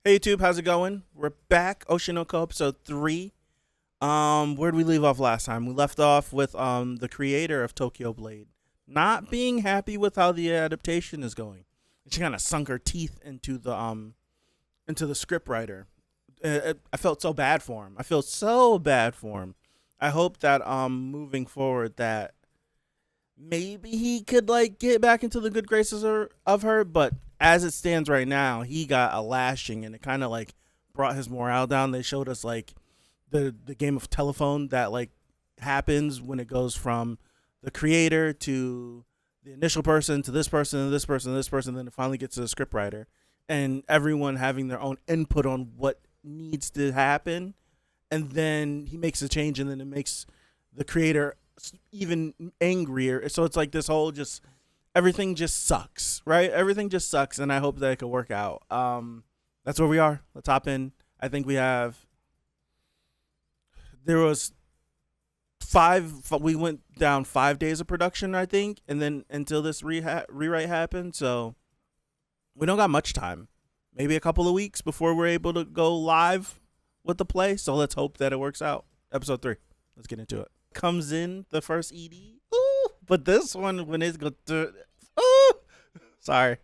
Hey YouTube, how's it going? We're back, Oshinoko episode 3. Where did we leave off last time? We left off with the creator of Tokyo Blade not being happy with how the adaptation is going. She kind of sunk her teeth into the script writer. I felt so bad for him. I feel so bad for him. I hope that moving forward that maybe he could like get back into the good graces of her, but as it stands right now, he got a lashing and it kind of like brought his morale down. They showed us like the game of telephone that like happens when it goes from the creator to the initial person to this person and this person and this person, then it finally gets to the scriptwriter and everyone having their own input on what needs to happen, and then he makes a change and then it makes the creator even angrier. So it's like this whole just everything just sucks, right? Everything just sucks, and I hope that it could work out. That's where we are. Let's hop in. I think we have. There was five. We went down 5 days of production, I think, and then until this rewrite happened. So we don't got much time. Maybe a couple of weeks before we're able to go live with the play. So let's hope that it works out. Episode 3. Let's get into it. Comes in the first ED. Ooh, but this one when it's go to ooh, sorry.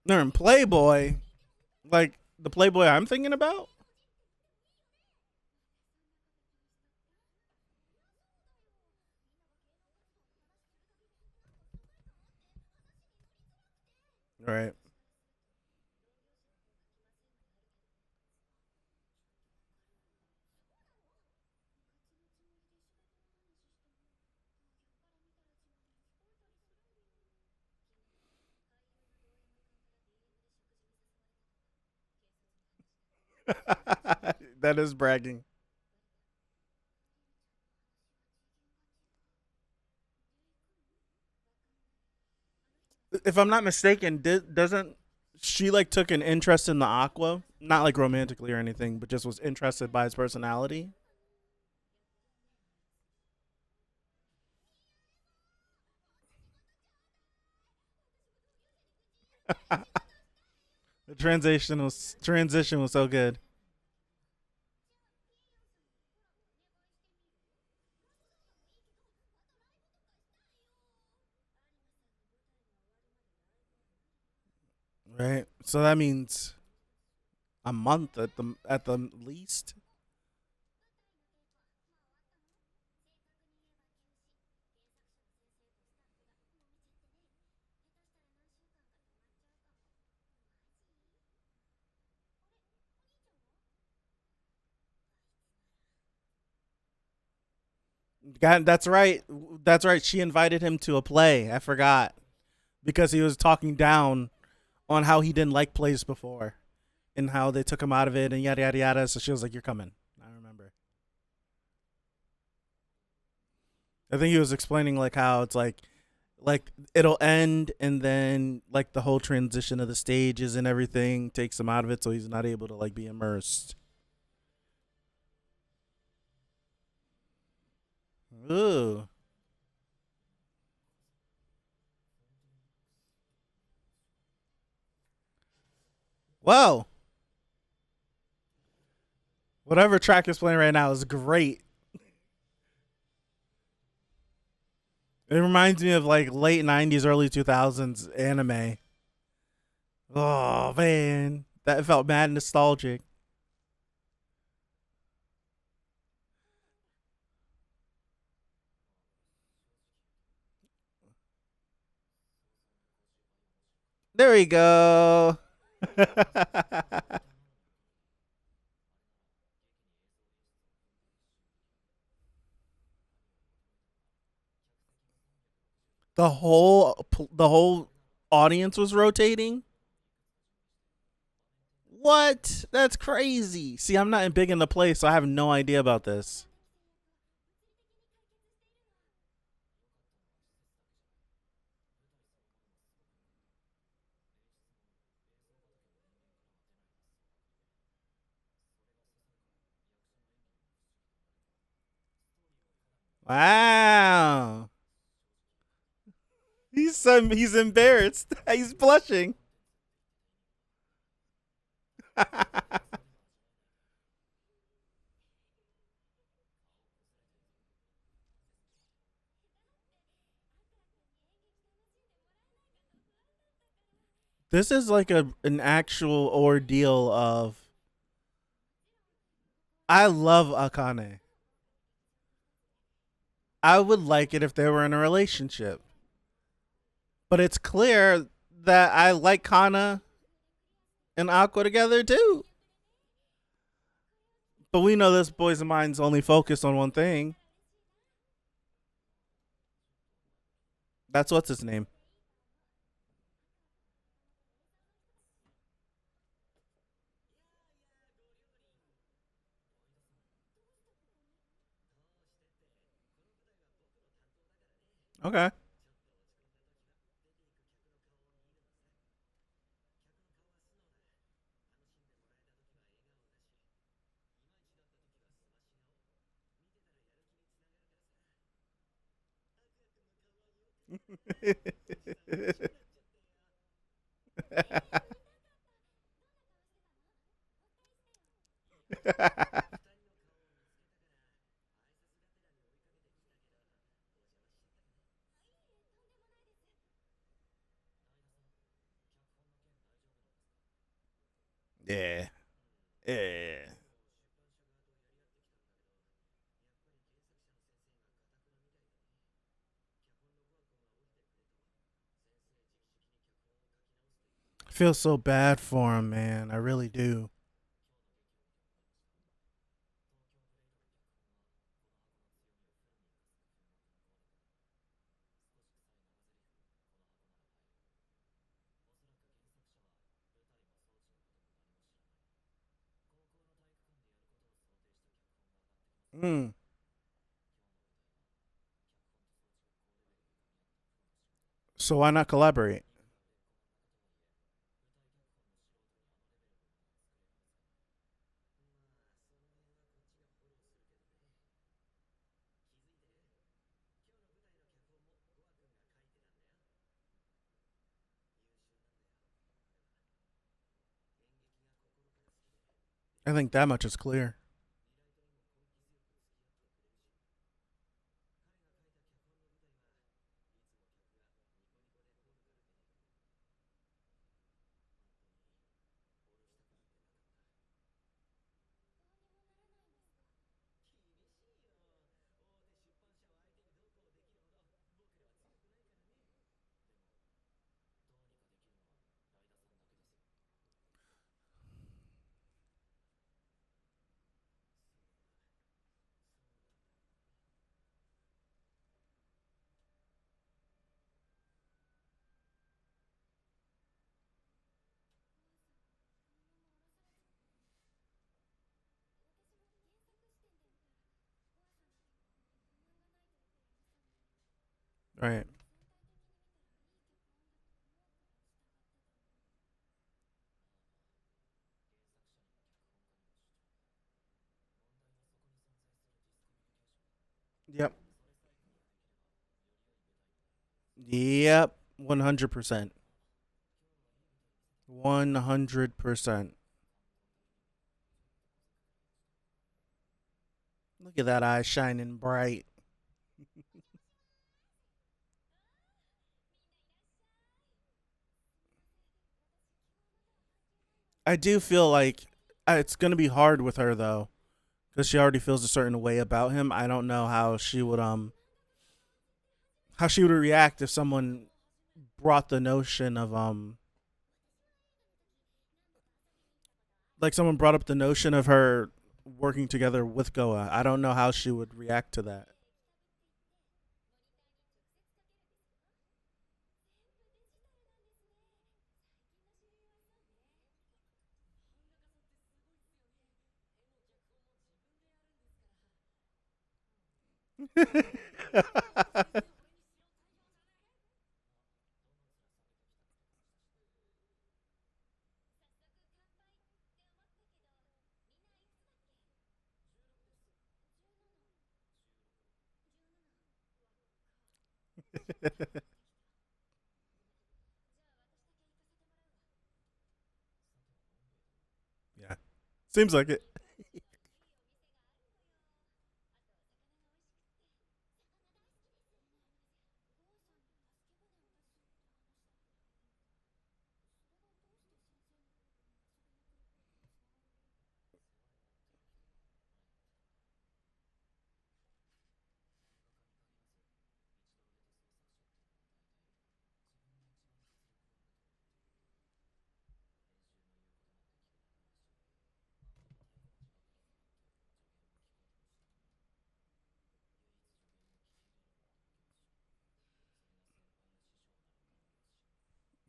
They're in Playboy. Like the Playboy I'm thinking about? Right. That is bragging. If I'm not mistaken, doesn't she like took an interest in the Aqua? Not like romantically or anything, but just was interested by his personality. The transition was so good. Right. So that means a month at the least. God, that's right. That's right. She invited him to a play. I forgot because he was talking down on how he didn't like plays before and how they took him out of it and yada yada yada. So she was like, "You're coming." I remember. I think he was explaining like how it's like it'll end and then like the whole transition of the stages and everything takes him out of it, so he's not able to like be immersed. Ooh. Whoa. Whatever track is playing right now is great. It reminds me of like late '90s, early 2000s anime. Oh man, that felt mad nostalgic. There we go. the whole audience was rotating. What? That's crazy. See, I'm not big in the play, so I have no idea about this. Wow. he's embarrassed. He's blushing. This is like an actual ordeal of. I love Akane. I would like it if they were in a relationship, but it's clear that I like Kana and Aqua together too. But we know this boy's mind's only focused on one thing. That's what's his name. Okay. Yeah. Yeah. I feel so bad for him, man. I really do. Mm. So why not collaborate? I think that much is clear. Right. Yep. Yep. 100%. 100%. Look at that eye shining bright. I do feel like it's going to be hard with her though because she already feels a certain way about him. I don't know how she would react if someone brought the notion of like someone brought up the notion of her working together with Goa. I don't know how she would react to that. Seems like it.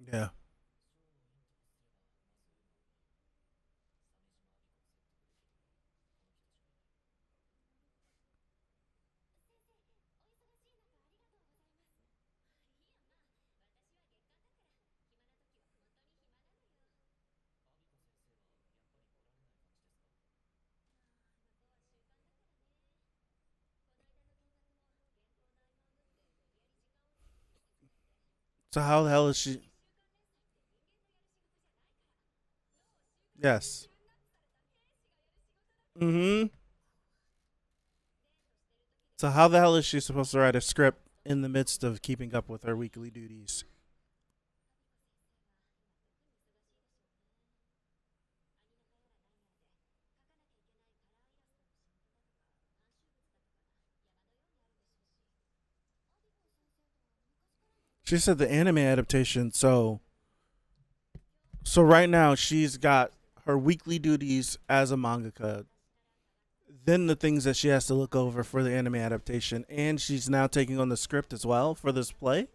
Yeah. So how the hell is she? Yes. Mm-hmm. So how the hell is she supposed to write a script in the midst of keeping up with her weekly duties? She said the anime adaptation. So right now she's got her weekly duties as a mangaka, then the things that she has to look over for the anime adaptation, and she's now taking on the script as well for this play.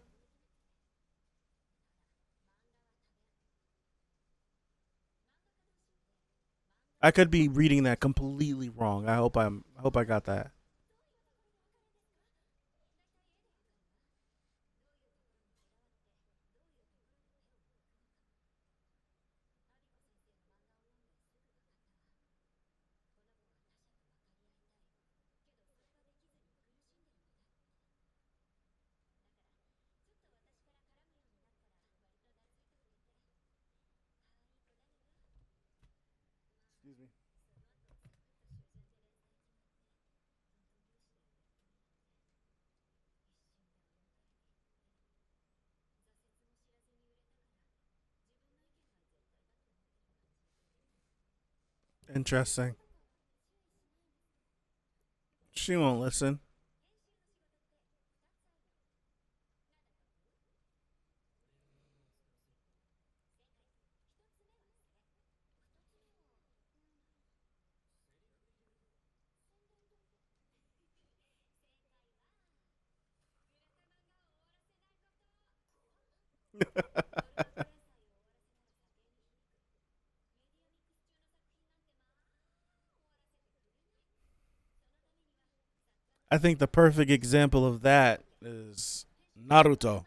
I could be reading that completely wrong. I hope I got that. Excuse me. Interesting. She won't listen. I think the perfect example of that is Naruto.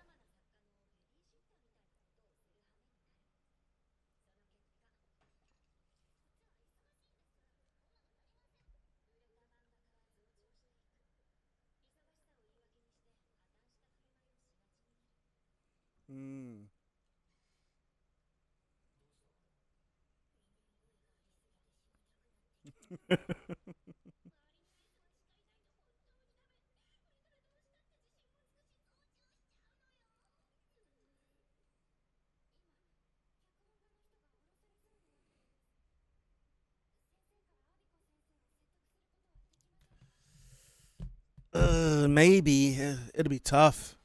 Mm. Maybe it'll be tough.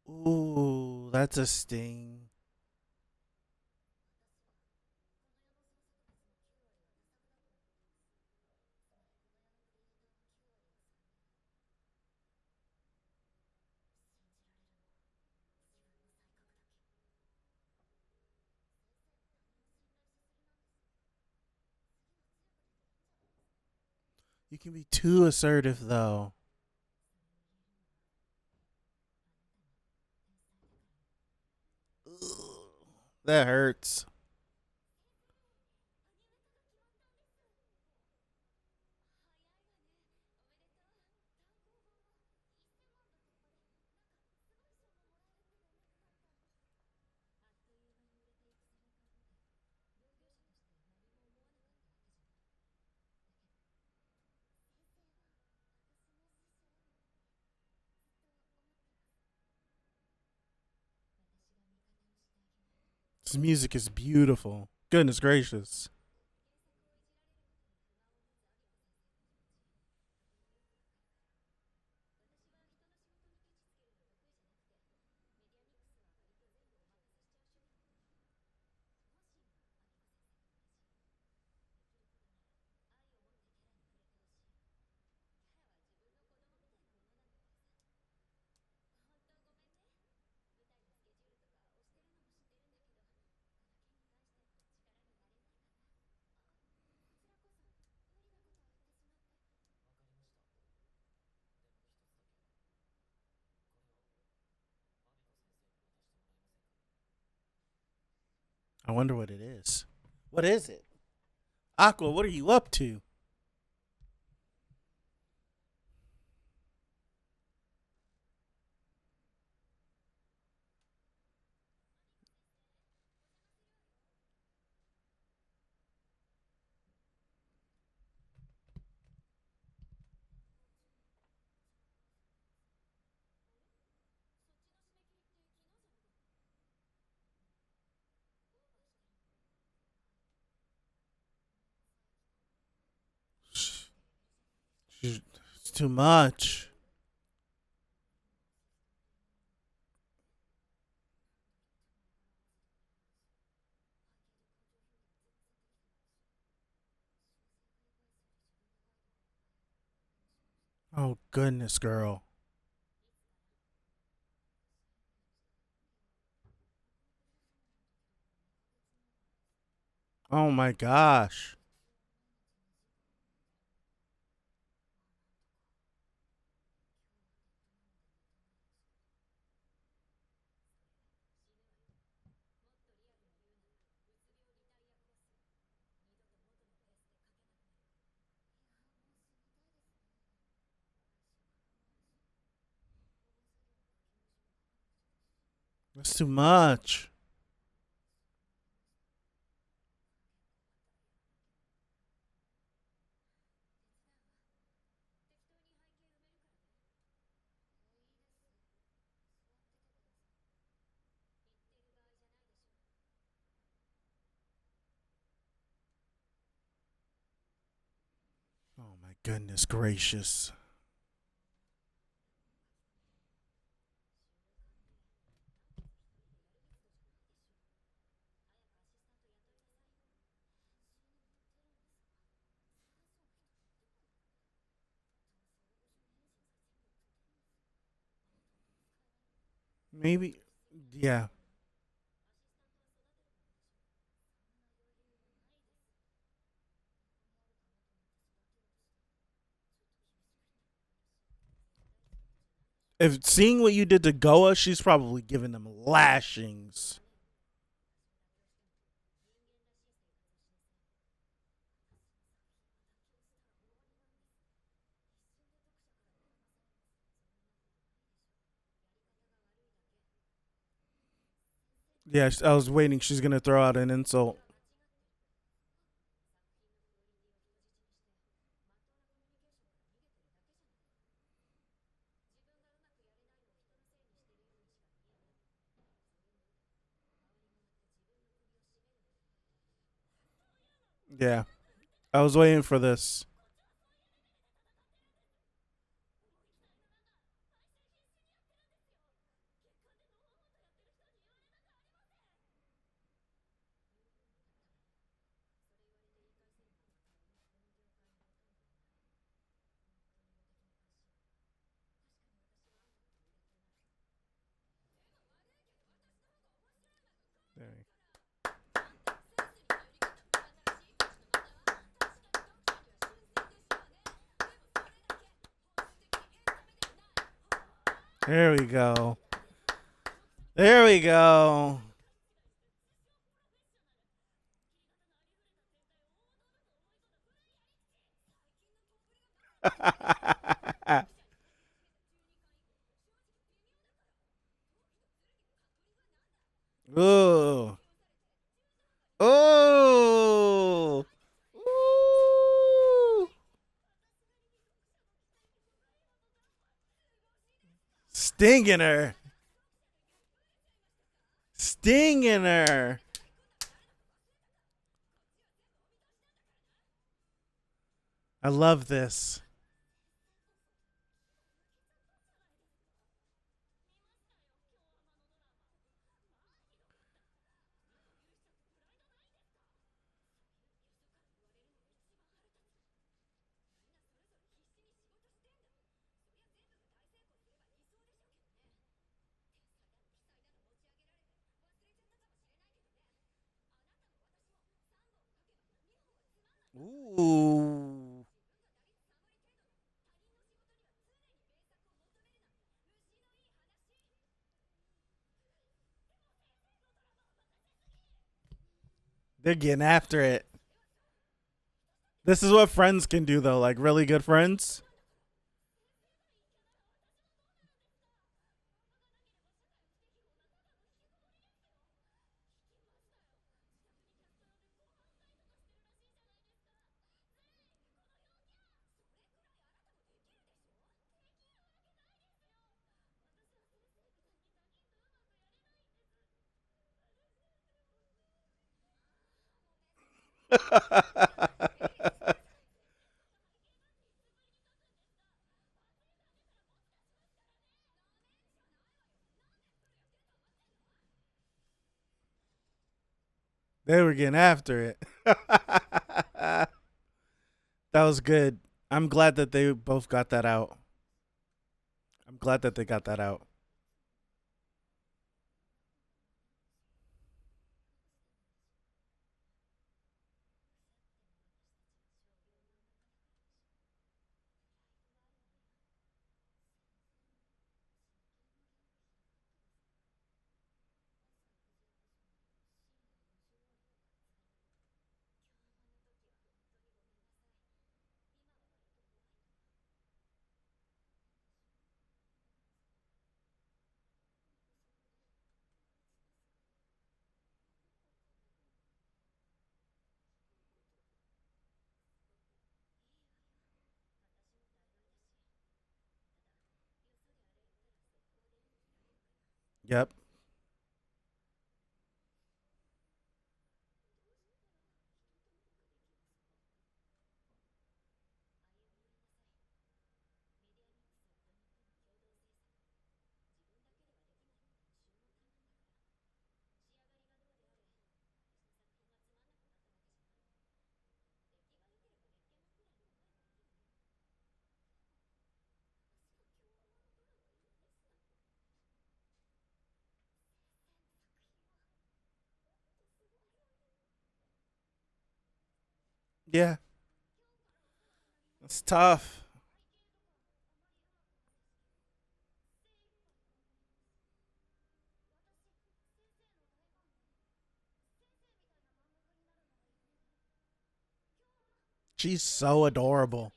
Ooh, that's a sting. You can be too assertive though. That hurts. This music is beautiful. Goodness gracious. I wonder what it is. What is it? Aqua, what are you up to? It's too much. Oh, goodness, girl. Oh, my gosh. That's too much. Oh, my goodness gracious. Maybe. Yeah. If seeing what you did to Goa, she's probably giving them lashings. Yeah, I was waiting. She's gonna throw out an insult. Yeah, I was waiting for this. There we go. There we go. Ooh. Ooh. Ooh. Stinging her. Stinging her. I love this. Ooh. They're getting after it. This is what friends can do, though. Like, really good friends. They were getting after it. That was good. I'm glad that they both got that out. I'm glad that they got that out. Yep. Yeah. It's tough. She's so adorable.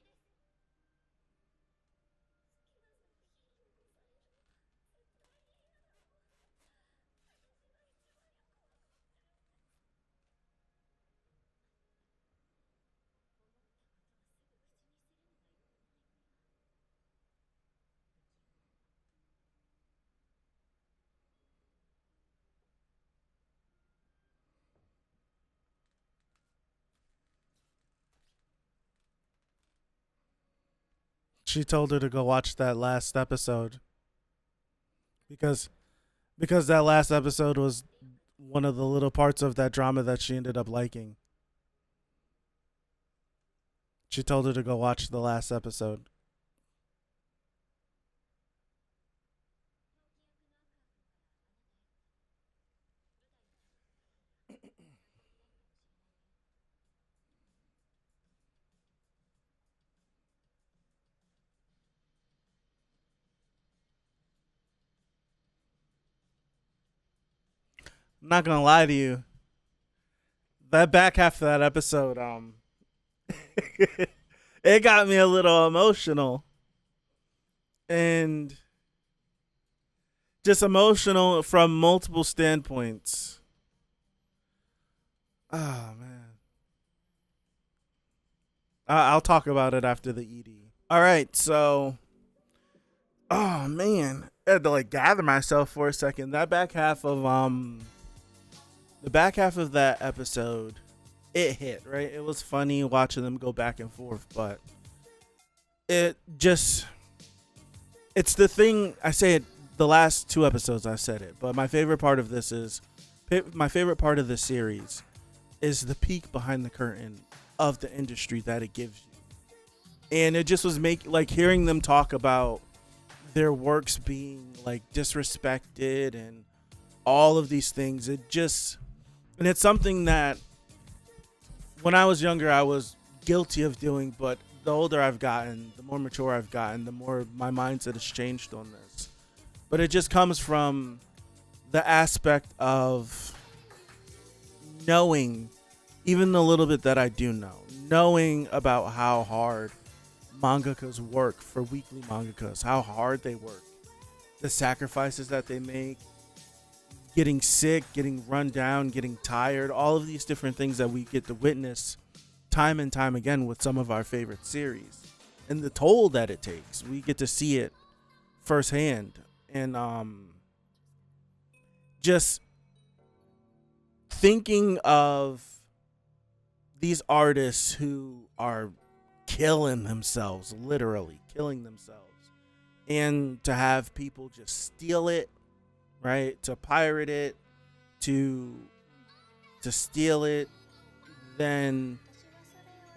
She told her to go watch that last episode because that last episode was one of the little parts of that drama that she ended up liking. She told her to go watch the last episode. I'm not gonna lie to you. That back half of that episode, it got me a little emotional, and just emotional from multiple standpoints. Oh man, I'll talk about it after the ED. All right, so oh man, I had to like gather myself for a second. That back half of the back half of that episode, it hit, right? It was funny watching them go back and forth, but it just, it's the thing. I say it the last two episodes I've said it, but my favorite part of this series is the peek behind the curtain of the industry that it gives you. And it just was hearing them talk about their works being like disrespected and all of these things. And it's something that when I was younger, I was guilty of doing, but the older I've gotten, the more mature I've gotten, the more my mindset has changed on this. But it just comes from the aspect of knowing, even the little bit that I do know, knowing about how hard mangakas work for weekly mangakas, how hard they work, the sacrifices that they make, getting sick, getting run down, getting tired, all of these different things that we get to witness time and time again with some of our favorite series, and the toll that it takes. We get to see it firsthand. And just thinking of these artists who are killing themselves, literally killing themselves, and to have people just steal it, right? To pirate it, to steal it, then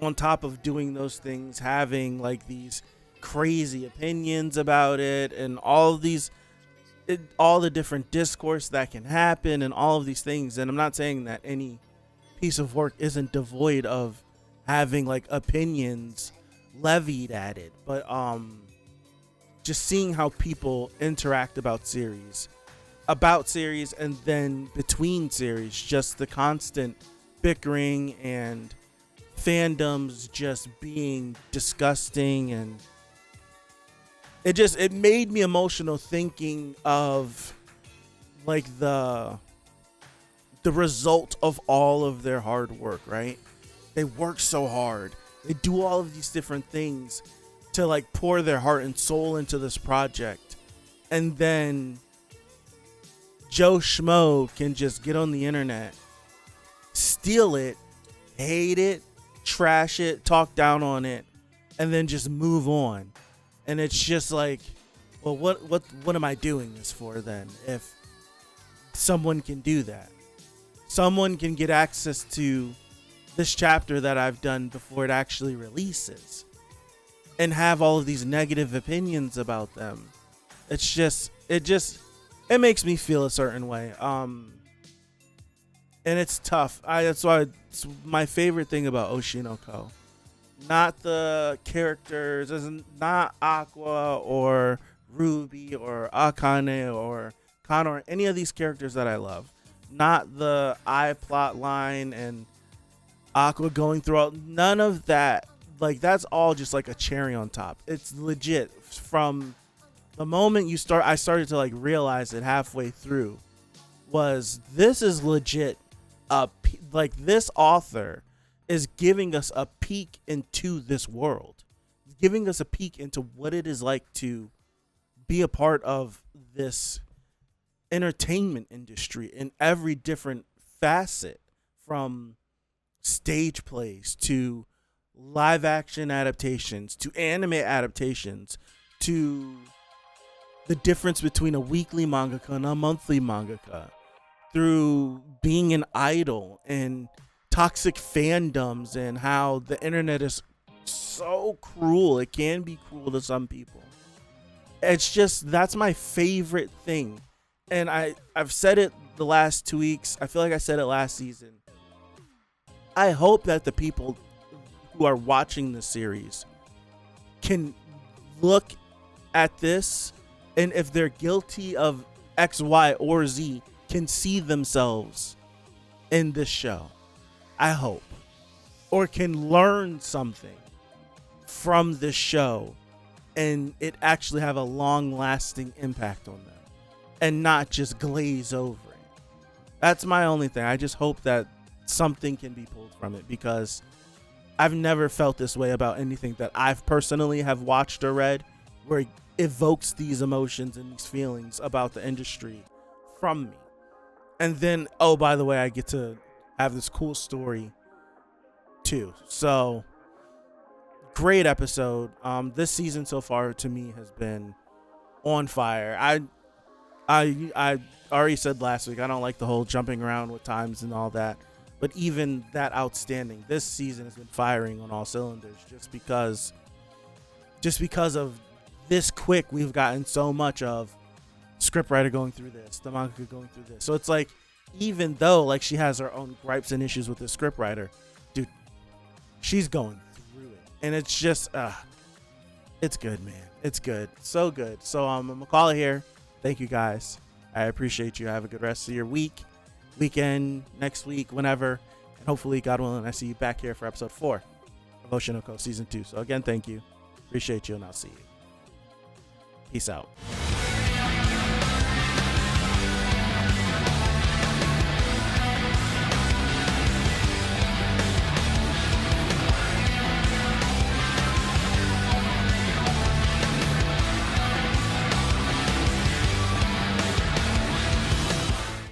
on top of doing those things, having like these crazy opinions about it, and all the different discourse that can happen, and all of these things. And I'm not saying that any piece of work isn't devoid of having like opinions levied at it, but just seeing how people interact about series, and then between series, just the constant bickering and fandoms just being disgusting, and it made me emotional thinking of like the result of all of their hard work, right? They work so hard. They do all of these different things to like pour their heart and soul into this project. And then Joe Schmo can just get on the internet, steal it, hate it, trash it, talk down on it, and then just move on. And it's just like, well, what am I doing this for then? If someone can do that, someone can get access to this chapter that I've done before it actually releases, and have all of these negative opinions about them. It makes me feel a certain way. And it's tough. That's why it's my favorite thing about Oshinoko. Not the characters, not Aqua or Ruby or Akane or Kana, any of these characters that I love. Not the plot line and Aqua going through none of that. Like, that's all just like a cherry on top. It's legit. From the moment I started to like realize it halfway through, was this is legit. Like, this author is giving us a peek into this world, giving us a peek into what it is like to be a part of this entertainment industry in every different facet, from stage plays to live action adaptations to anime adaptations, to the difference between a weekly mangaka and a monthly mangaka, through being an idol and toxic fandoms, and how the internet is so cruel. It can be cruel to some people. It's just, that's my favorite thing. And I've said it the last 2 weeks. I feel like I said it last season. I hope that the people who are watching the series can look at this, and if they're guilty of X, Y, or Z, can see themselves in this show. I hope. Or can learn something from this show and it actually have a long lasting impact on them and not just glaze over it. That's my only thing. I just hope that something can be pulled from it, because I've never felt this way about anything that I've personally have watched or read, where it evokes these emotions and these feelings about the industry from me. And then, oh, by the way, I get to have this cool story too. So great episode. This season so far to me has been on fire. I already said last week I don't like the whole jumping around with times and all that, but even that outstanding. This season has been firing on all cylinders just because of this quick. We've gotten so much of scriptwriter going through this, the mangaka going through this. So it's like, even though like she has her own gripes and issues with the scriptwriter, dude, she's going through it, and it's just it's good, man. It's good, so good. So I'm gonna call it here. Thank you guys. I appreciate you. Have a good rest of your weekend, next week, whenever, and hopefully, God willing, I see you back here for episode 4 of Oshinoko season 2. So again, thank you. Appreciate you, and I'll see you. Peace out.